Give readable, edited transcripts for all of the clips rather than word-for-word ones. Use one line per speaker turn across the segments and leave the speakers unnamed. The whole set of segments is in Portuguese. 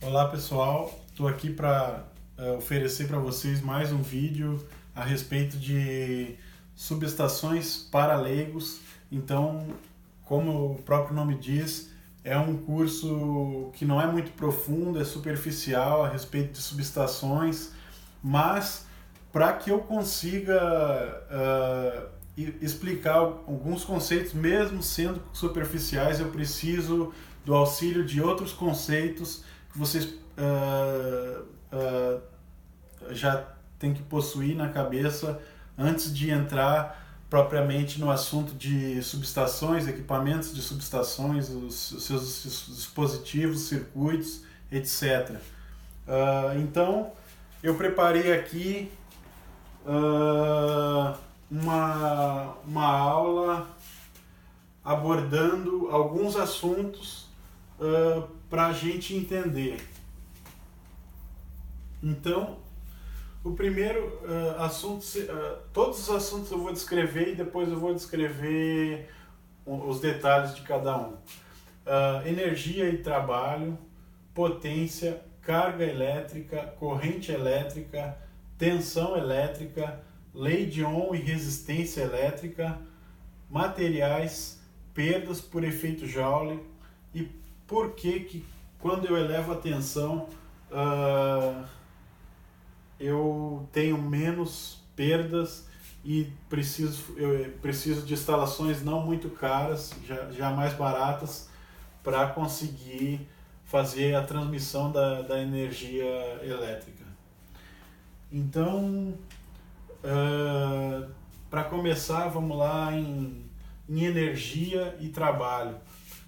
Olá pessoal, estou aqui para oferecer para vocês mais um vídeo a respeito de subestações para leigos. Então, como o próprio nome diz, é um curso que não é muito profundo, é superficial a respeito de subestações, mas para que eu consiga explicar alguns conceitos, mesmo sendo superficiais, eu preciso do auxílio de outros conceitos que vocês já têm que possuir na cabeça antes de entrar propriamente no assunto de subestações, equipamentos de subestações, os seus dispositivos, circuitos, etc. Então, eu preparei aqui uma aula abordando alguns assuntos para a gente entender. Então, o primeiro assunto, todos os assuntos eu vou descrever e depois eu vou descrever os detalhes de cada um. Energia e trabalho, potência, carga elétrica, corrente elétrica, tensão elétrica, lei de Ohm e resistência elétrica, materiais, perdas por efeito Joule e por que quando eu elevo a tensão eu tenho menos perdas e eu preciso de instalações não muito caras, já mais baratas, para conseguir fazer a transmissão da energia elétrica. Então, para começar, vamos lá em energia e trabalho.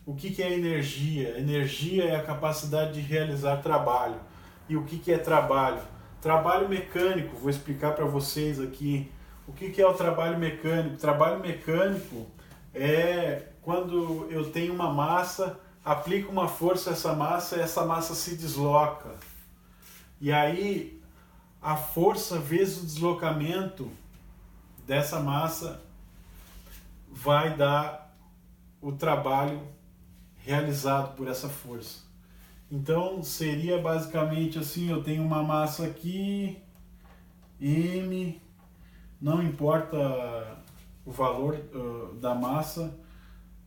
O que é energia? Energia é a capacidade de realizar trabalho. E o que é trabalho? Trabalho mecânico, vou explicar para vocês aqui. O que é o trabalho mecânico? Trabalho mecânico é quando eu tenho uma massa, aplico uma força a essa massa se desloca. E aí, a força vezes o deslocamento dessa massa vai dar o trabalho realizado por essa força. Então seria basicamente assim, eu tenho uma massa aqui, M, não importa o valor da massa,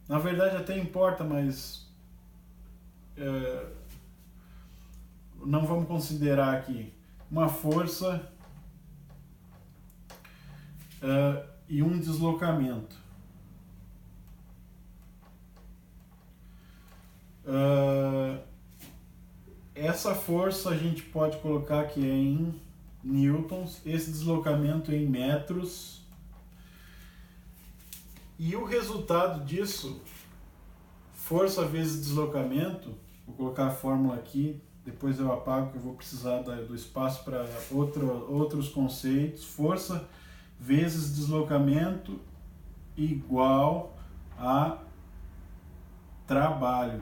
na verdade até importa, mas não vamos considerar aqui. Uma força e um deslocamento. Essa força a gente pode colocar que é em newtons, esse deslocamento em metros, e o resultado disso, força vezes deslocamento, vou colocar a fórmula aqui, depois eu apago que eu vou precisar do espaço para outros conceitos. Força vezes deslocamento igual a trabalho.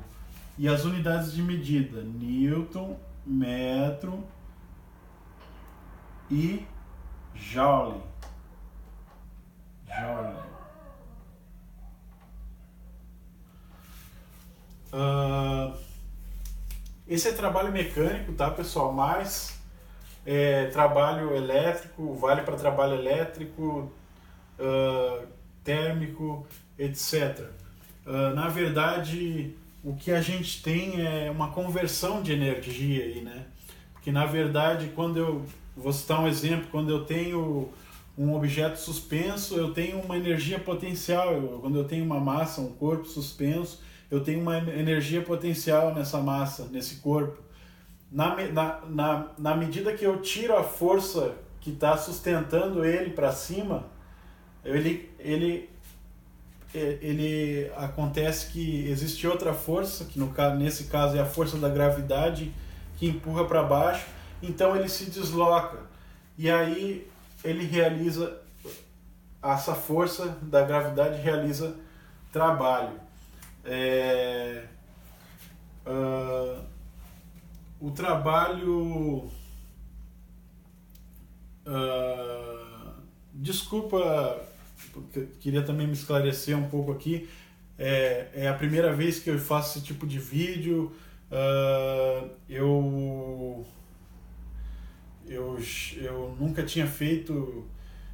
E as unidades de medida, newton, metro e joule. Esse é trabalho mecânico, tá, pessoal? Mas trabalho elétrico, vale para trabalho elétrico, térmico, etc. Na verdade, o que a gente tem é uma conversão de energia aí, né? Porque na verdade, vou citar um exemplo, quando eu tenho um objeto suspenso, eu tenho uma energia potencial. Quando eu tenho uma massa, um corpo suspenso, eu tenho uma energia potencial nessa massa, nesse corpo. Na medida que eu tiro a força que está sustentando ele para cima, ele acontece que existe outra força, que nesse caso é a força da gravidade, que empurra para baixo, então ele se desloca, e aí ele realiza, essa força da gravidade realiza trabalho. O trabalho, desculpa, porque eu queria também me esclarecer um pouco aqui, é a primeira vez que eu faço esse tipo de vídeo, Eu nunca tinha feito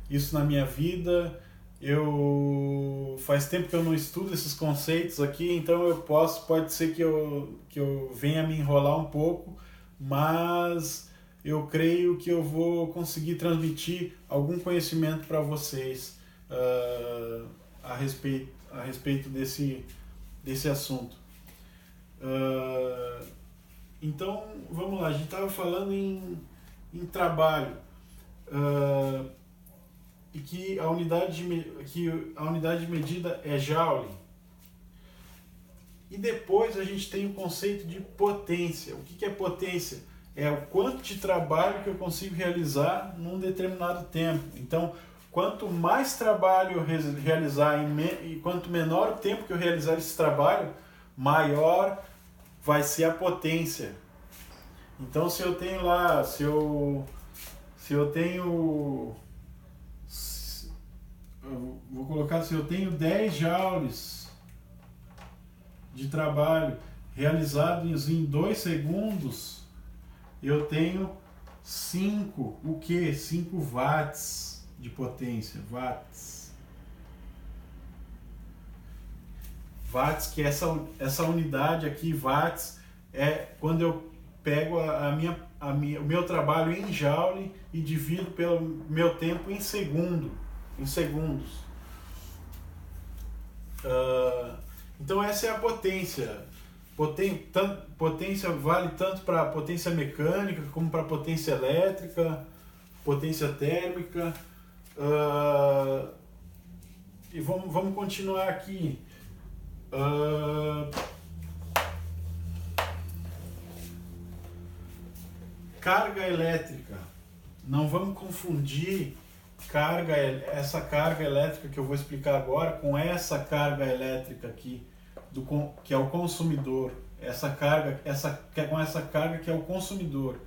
isso na minha vida. Faz tempo que eu não estudo esses conceitos aqui, então pode ser que eu venha me enrolar um pouco, mas eu creio que eu vou conseguir transmitir algum conhecimento para vocês a respeito desse assunto. Então, vamos lá, a gente estava falando em trabalho, e que a unidade de medida é Joule. E depois a gente tem o conceito de potência. O que é potência? É o quanto de trabalho que eu consigo realizar num determinado tempo. Então, quanto mais trabalho eu realizar e quanto menor o tempo que eu realizar esse trabalho, maior vai ser a potência. Então, se eu tenho lá, se eu tenho, vou colocar, se eu tenho 10 joules de trabalho realizados em 2 segundos, eu tenho 5 watts de potência, watts, que é essa unidade aqui, watts, é quando eu pego o meu trabalho em joule e divido pelo meu tempo em segundos. Então essa é a potência. Potência vale tanto para potência mecânica como para potência elétrica, potência térmica. E vamos continuar aqui. Carga elétrica. Não vamos confundir essa carga elétrica que eu vou explicar agora com essa carga elétrica aqui, que é o consumidor. Com essa carga que é o consumidor.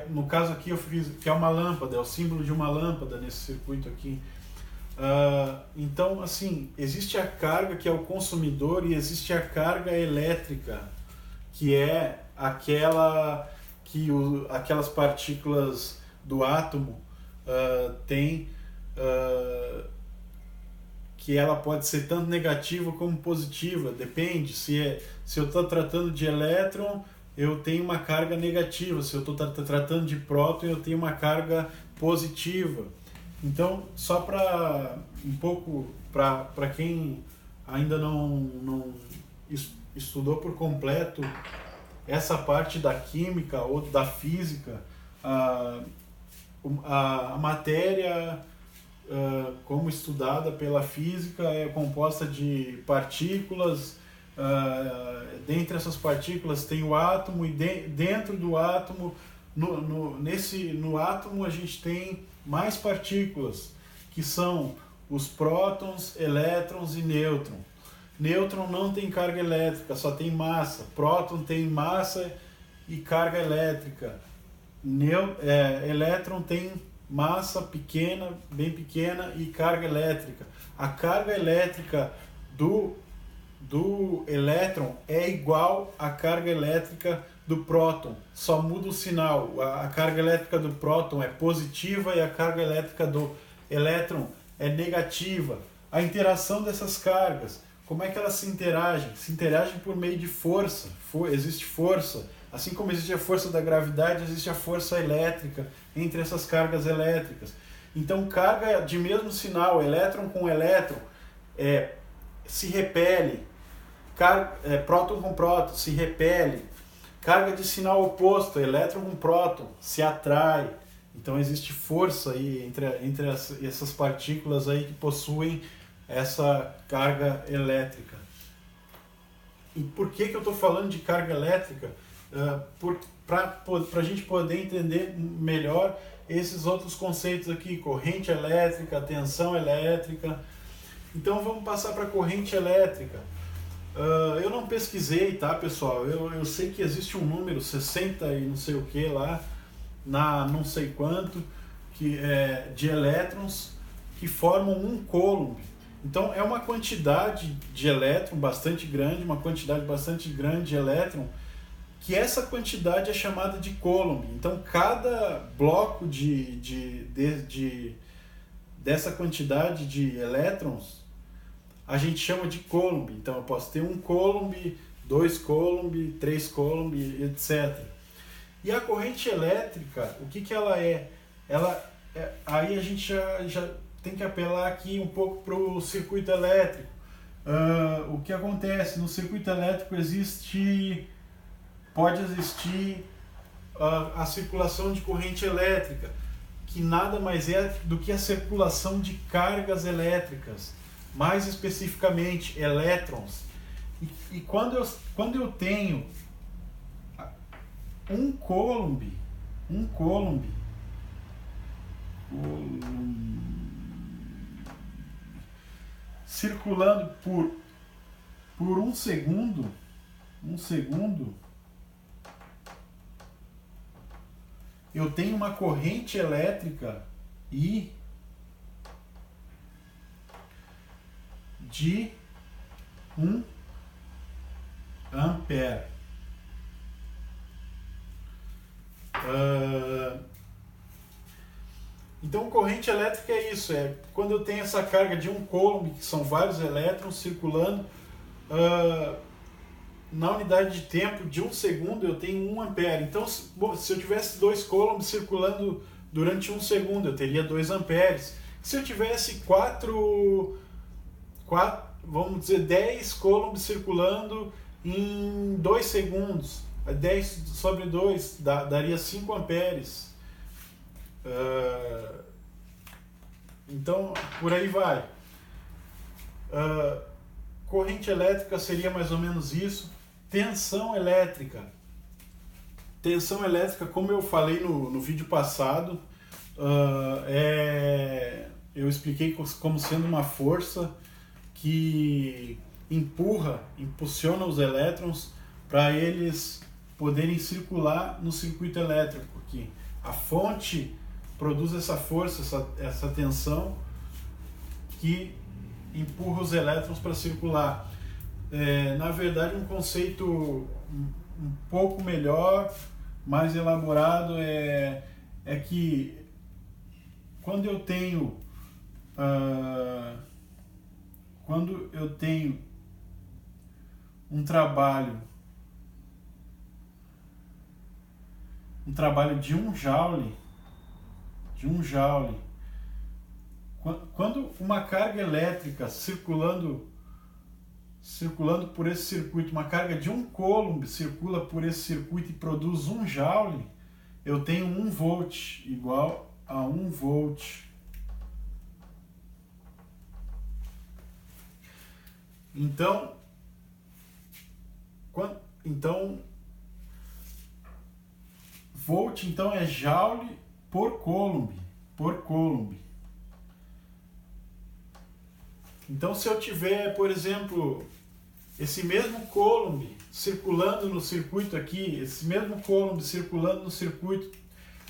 No caso aqui eu fiz, que é uma lâmpada, é o símbolo de uma lâmpada nesse circuito aqui. Então, assim, existe a carga que é o consumidor e existe a carga elétrica, que é aquelas partículas do átomo têm, que ela pode ser tanto negativa como positiva, depende. Se eu estou tratando de elétron, eu tenho uma carga negativa. Se eu estou tratando de próton, eu tenho uma carga positiva. Então, só para quem ainda não estudou por completo essa parte da química ou da física, a matéria, como estudada pela física, é composta de partículas. Dentre essas partículas tem o átomo, e dentro do átomo, no átomo a gente tem mais partículas, que são os prótons, elétrons e nêutrons. Nêutron não tem carga elétrica, só tem massa. Próton tem massa e carga elétrica. Elétron tem massa pequena, bem pequena, e carga elétrica. A carga elétrica do elétron é igual à carga elétrica do próton, só muda o sinal. A carga elétrica do próton é positiva e a carga elétrica do elétron é negativa. A interação dessas cargas, como é que elas se interagem? Se interagem por meio de força. Existe força. Assim como existe a força da gravidade, existe a força elétrica entre essas cargas elétricas. Então, carga de mesmo sinal, elétron com elétron, se repele. Próton com próton, se repele. Carga de sinal oposto, elétron com próton, se atrai. Então existe força aí entre essas partículas aí que possuem essa carga elétrica. E por que eu estou falando de carga elétrica? Para a gente poder entender melhor esses outros conceitos aqui, corrente elétrica, tensão elétrica. Então vamos passar para a corrente elétrica. Eu não pesquisei, tá, pessoal? Eu sei que existe um número 60 e não sei o que lá, não sei quanto, de elétrons que formam um coulomb. Então é uma quantidade de elétron bastante grande, uma quantidade bastante grande de elétron, que essa quantidade é chamada de Coulomb. Então cada bloco dessa quantidade de elétrons a gente chama de Coulomb. Então eu posso ter 1 Coulomb, 2 Coulomb, 3 Coulomb, etc. E a corrente elétrica, o que ela é? Aí a gente já tem que apelar aqui um pouco para o circuito elétrico. O que acontece? No circuito elétrico pode existir a circulação de corrente elétrica, que nada mais é do que a circulação de cargas elétricas, mais especificamente elétrons. E quando eu tenho um Coulomb circulando por um segundo, eu tenho uma corrente elétrica I de 1 ampere. Então, corrente elétrica é isso, é quando eu tenho essa carga de 1 Coulomb, que são vários elétrons circulando, na unidade de tempo de 1 segundo eu tenho 1 ampere. Então, se eu tivesse 2 Coulomb circulando durante 1 segundo, eu teria 2 amperes. Se eu tivesse 10 Coulomb circulando em 2 segundos, 10 sobre 2 daria 5 amperes. Então, por aí vai. Corrente elétrica seria mais ou menos isso. Tensão elétrica. Tensão elétrica, como eu falei no vídeo passado, eu expliquei como sendo uma força que impulsiona os elétrons para eles poderem circular no circuito elétrico aqui. A fonte produz essa força, essa tensão que empurra os elétrons para circular. Na verdade, um conceito um pouco melhor, mais elaborado, é que quando eu tenho um trabalho de 1 joule, quando uma carga elétrica circulando por esse circuito, uma carga de 1 Coulomb circula por esse circuito e produz 1 joule, eu tenho 1 volt igual a 1 volt. Então, volt então é joule por Coulomb. Então, se eu tiver, por exemplo, esse mesmo Coulomb circulando no circuito aqui, esse mesmo Coulomb circulando no circuito,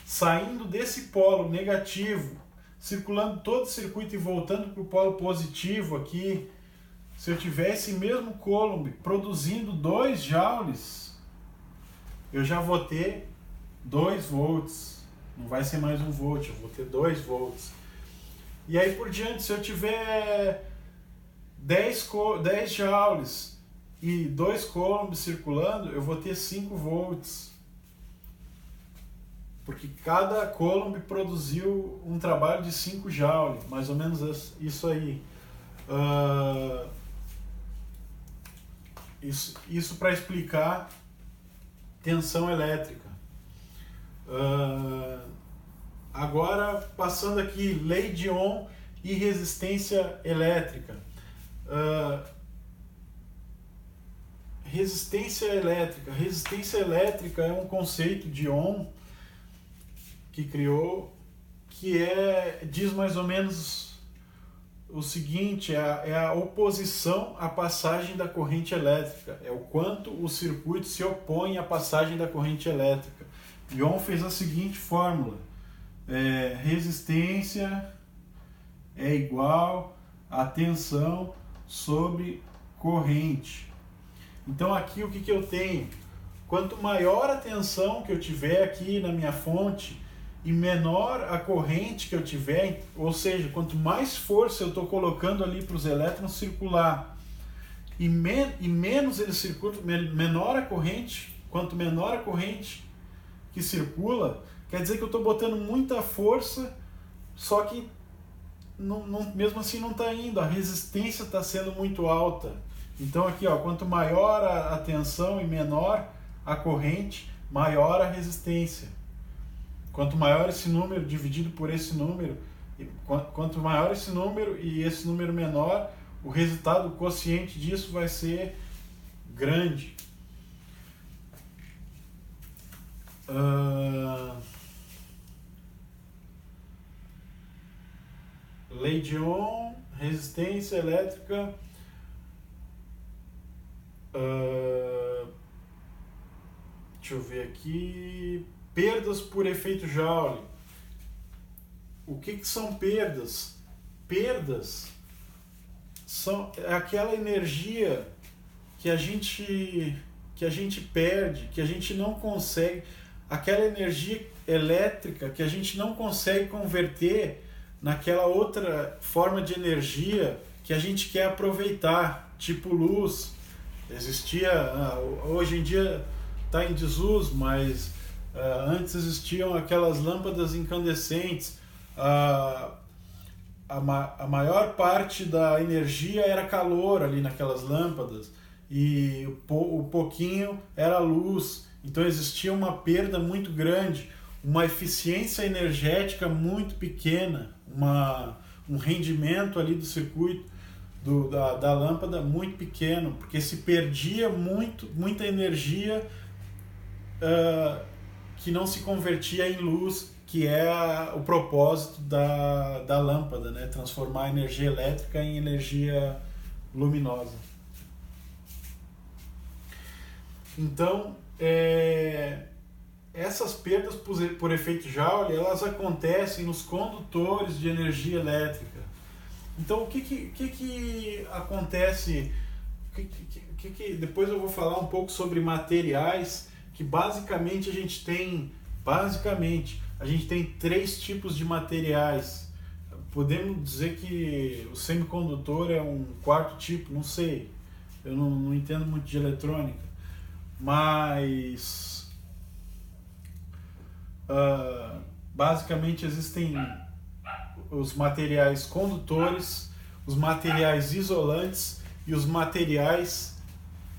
saindo desse polo negativo, circulando todo o circuito e voltando para o polo positivo aqui, se eu tiver esse mesmo Coulomb produzindo 2 joules, eu já vou ter 2 volts. Não vai ser mais 1 volt, eu vou ter 2 volts. E aí por diante, se eu tiver 10 joules e 2 Coulomb circulando, eu vou ter 5 volts. Porque cada Coulomb produziu um trabalho de 5 joules, mais ou menos isso aí. Isso para explicar tensão elétrica. Agora, passando aqui, lei de Ohm e resistência elétrica. Resistência elétrica é um conceito de Ohm que criou, que diz mais ou menos o seguinte, é a oposição à passagem da corrente elétrica, é o quanto o circuito se opõe à passagem da corrente elétrica. E Ohm fez a seguinte fórmula: resistência é igual a tensão sobre corrente. Então aqui o que eu tenho? Quanto maior a tensão que eu tiver aqui na minha fonte e menor a corrente que eu tiver, ou seja, quanto mais força eu estou colocando ali para os elétrons circular e menos eles circulam, menor a corrente, quanto menor a corrente que circula, quer dizer que eu estou botando muita força, só que mesmo assim não está indo, a resistência está sendo muito alta. Então aqui, ó, quanto maior a tensão e menor a corrente, maior a resistência. Quanto maior esse número dividido por esse número, quanto maior esse número e esse número menor, o resultado, o quociente disso vai ser grande. Lei de Ohm, resistência elétrica. Deixa eu ver aqui. Perdas por efeito Joule. O que são perdas? Perdas são aquela energia que a gente perde, que a gente não consegue, aquela energia elétrica que a gente não consegue converter naquela outra forma de energia que a gente quer aproveitar, tipo luz. Existia, hoje em dia está em desuso, mas antes existiam aquelas lâmpadas incandescentes. A maior parte da energia era calor ali naquelas lâmpadas e o pouquinho era luz. Então existia uma perda muito grande, uma eficiência energética muito pequena, um rendimento ali do circuito da lâmpada muito pequeno, porque se perdia muita energia que não se convertia em luz, que é o propósito da lâmpada, né? Transformar a energia elétrica em energia luminosa. Então, essas perdas por efeito Joule, elas acontecem nos condutores de energia elétrica. Então, o que acontece? Depois eu vou falar um pouco sobre materiais, que basicamente a gente tem três tipos de materiais. Podemos dizer que o semicondutor é um quarto tipo, não sei. Eu não entendo muito de eletrônica. Mas basicamente existem os materiais condutores, os materiais isolantes e os materiais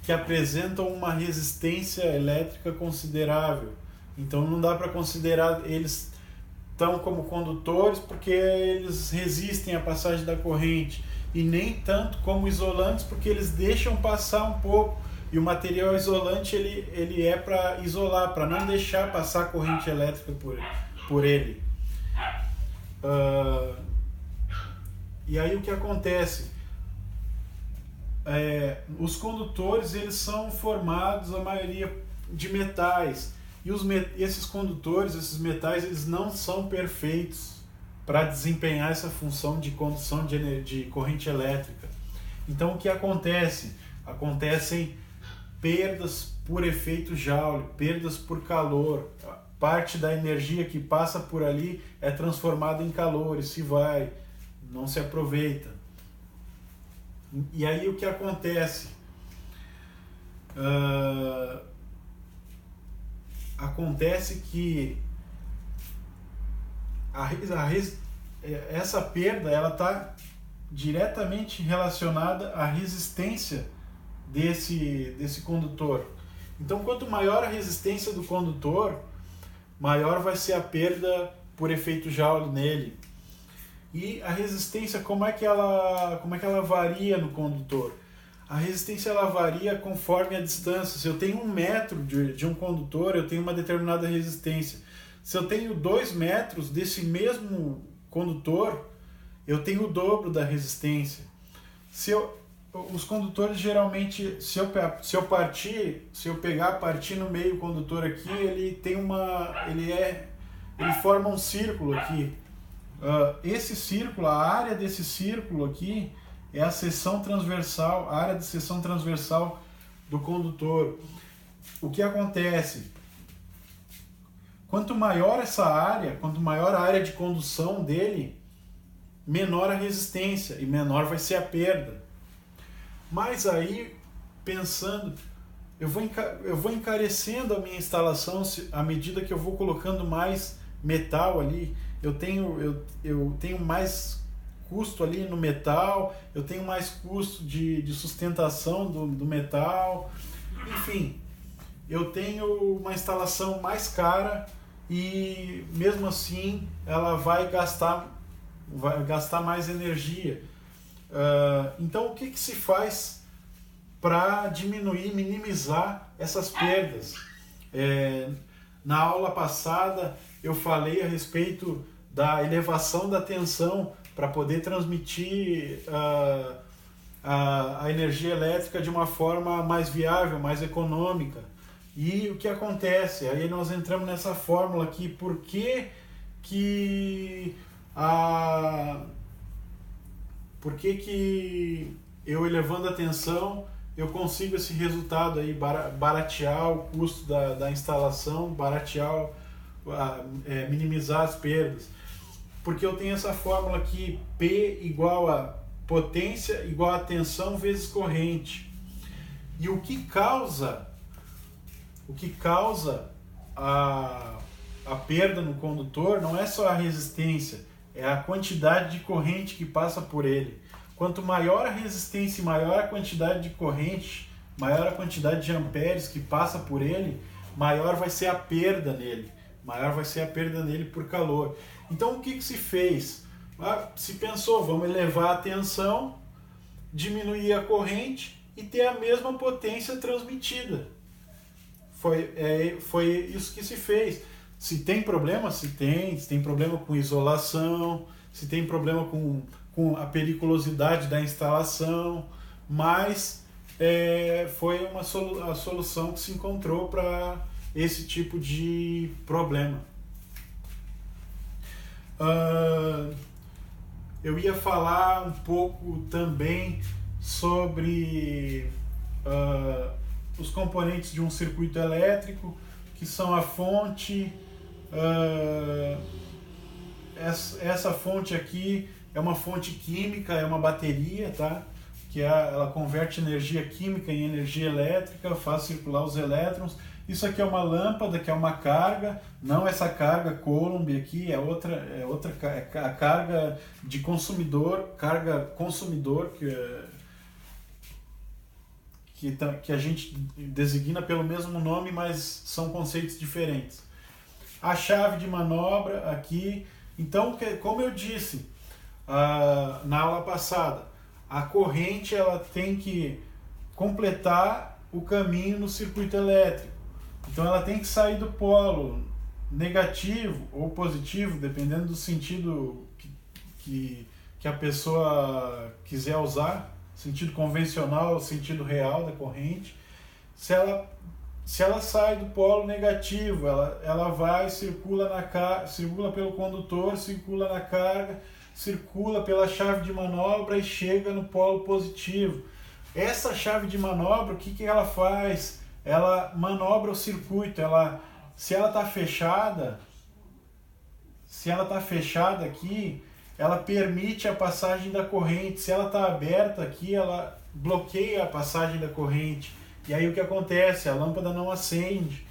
que apresentam uma resistência elétrica considerável. Então não dá para considerar eles tão como condutores porque eles resistem à passagem da corrente, e nem tanto como isolantes porque eles deixam passar um pouco. E o material isolante ele é para isolar, para não deixar passar a corrente elétrica por ele. E aí o que acontece? Os condutores eles são formados, a maioria, de metais. E esses condutores, esses metais, eles não são perfeitos para desempenhar essa função de condução de corrente elétrica. Então o que acontece? Acontecem perdas por efeito Joule, perdas por calor. Parte da energia que passa por ali é transformada em calor e se vai, não se aproveita. E aí o que acontece? Acontece que essa perda ela está diretamente relacionada à resistência desse condutor. Então, quanto maior a resistência do condutor, maior vai ser a perda por efeito Joule nele. E a resistência, como é que ela varia no condutor? A resistência ela varia conforme a distância. Se eu tenho 1 metro de um condutor, eu tenho uma determinada resistência. Se eu tenho 2 metros desse mesmo condutor, eu tenho o dobro da resistência. Os condutores geralmente, se eu partir no meio o condutor aqui, ele forma um círculo aqui. Esse círculo, a área desse círculo aqui é a seção transversal, a área de seção transversal do condutor. O que acontece? Quanto maior essa área, quanto maior a área de condução dele, menor a resistência e menor vai ser a perda. Mas aí, pensando, eu vou encarecendo a minha instalação à medida que eu vou colocando mais metal ali. Eu tenho mais custo ali no metal, eu tenho mais custo de sustentação do metal, enfim, eu tenho uma instalação mais cara e mesmo assim ela vai gastar mais energia. Então o que se faz para diminuir, minimizar essas perdas? Na aula passada eu falei a respeito da elevação da tensão para poder transmitir a energia elétrica de uma forma mais viável, mais econômica. E o que acontece? Aí nós entramos nessa fórmula aqui, por que eu elevando a tensão eu consigo esse resultado aí, baratear o custo da instalação, minimizar as perdas? Porque eu tenho essa fórmula aqui, P igual a potência igual a tensão vezes corrente. E o que causa a perda no condutor não é só a resistência, é a quantidade de corrente que passa por ele. Quanto maior a resistência e maior a quantidade de corrente, maior a quantidade de amperes que passa por ele, maior vai ser a perda nele. Maior vai ser a perda nele por calor. Então o que se fez? Se pensou, vamos elevar a tensão, diminuir a corrente e ter a mesma potência transmitida. Foi isso que se fez. Se tem problema, se tem problema com isolação, se tem problema com a periculosidade da instalação, mas foi a solução que se encontrou para esse tipo de problema. Eu ia falar um pouco também sobre os componentes de um circuito elétrico, que são a fonte. Essa fonte aqui é uma fonte química, é uma bateria, tá? Ela converte energia química em energia elétrica, faz circular os elétrons. Isso aqui é uma lâmpada, que é uma carga, não essa carga Coulomb aqui, é a carga de consumidor, que a gente designa pelo mesmo nome, mas são conceitos diferentes. A chave de manobra aqui. Então, como eu disse na aula passada, a corrente ela tem que completar o caminho no circuito elétrico. Então ela tem que sair do polo negativo ou positivo, dependendo do sentido que a pessoa quiser usar, sentido convencional ou sentido real da corrente. Se ela sai do polo negativo, ela vai, circula pelo condutor, circula na carga, circula pela chave de manobra e chega no polo positivo. Essa chave de manobra, o que ela faz? Ela manobra o circuito. Se ela está fechada aqui, ela permite a passagem da corrente. Se ela está aberta aqui, ela bloqueia a passagem da corrente. E aí o que acontece? A lâmpada não acende.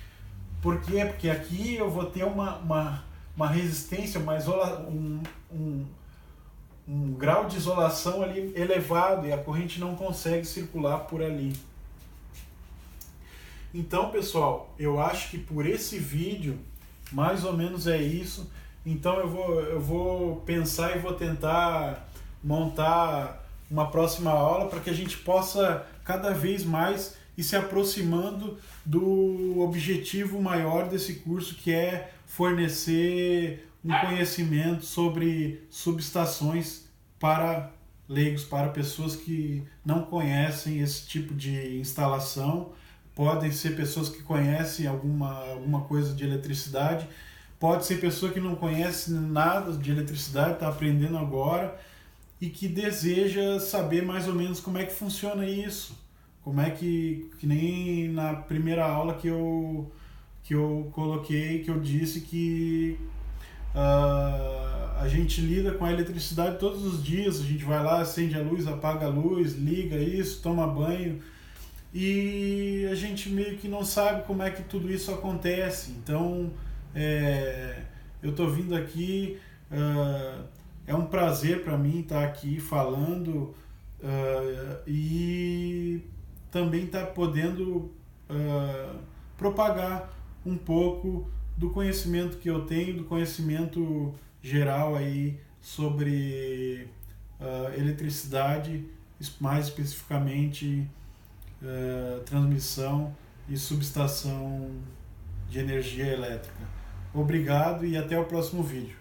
Por quê? Porque aqui eu vou ter uma resistência, um grau de isolação ali elevado e a corrente não consegue circular por ali. Então, pessoal, eu acho que por esse vídeo, mais ou menos é isso. Então eu vou pensar e vou tentar montar uma próxima aula para que a gente possa cada vez mais ir se aproximando do objetivo maior desse curso, que é fornecer um conhecimento sobre subestações para leigos, para pessoas que não conhecem esse tipo de instalação. Podem ser pessoas que conhecem alguma coisa de eletricidade, pode ser pessoa que não conhece nada de eletricidade, está aprendendo agora. e que deseja saber mais ou menos como é que funciona isso. Como é que nem na primeira aula que eu coloquei, que eu disse que a gente lida com a eletricidade todos os dias, a gente vai lá, acende a luz, apaga a luz, liga isso, toma banho, e a gente meio que não sabe como é que tudo isso acontece. Então, eu estou vindo aqui, é um prazer para mim estar aqui falando, e também estar podendo propagar um pouco do conhecimento que eu tenho, do conhecimento geral aí sobre eletricidade, mais especificamente transmissão e subestação de energia elétrica. Obrigado e até o próximo vídeo.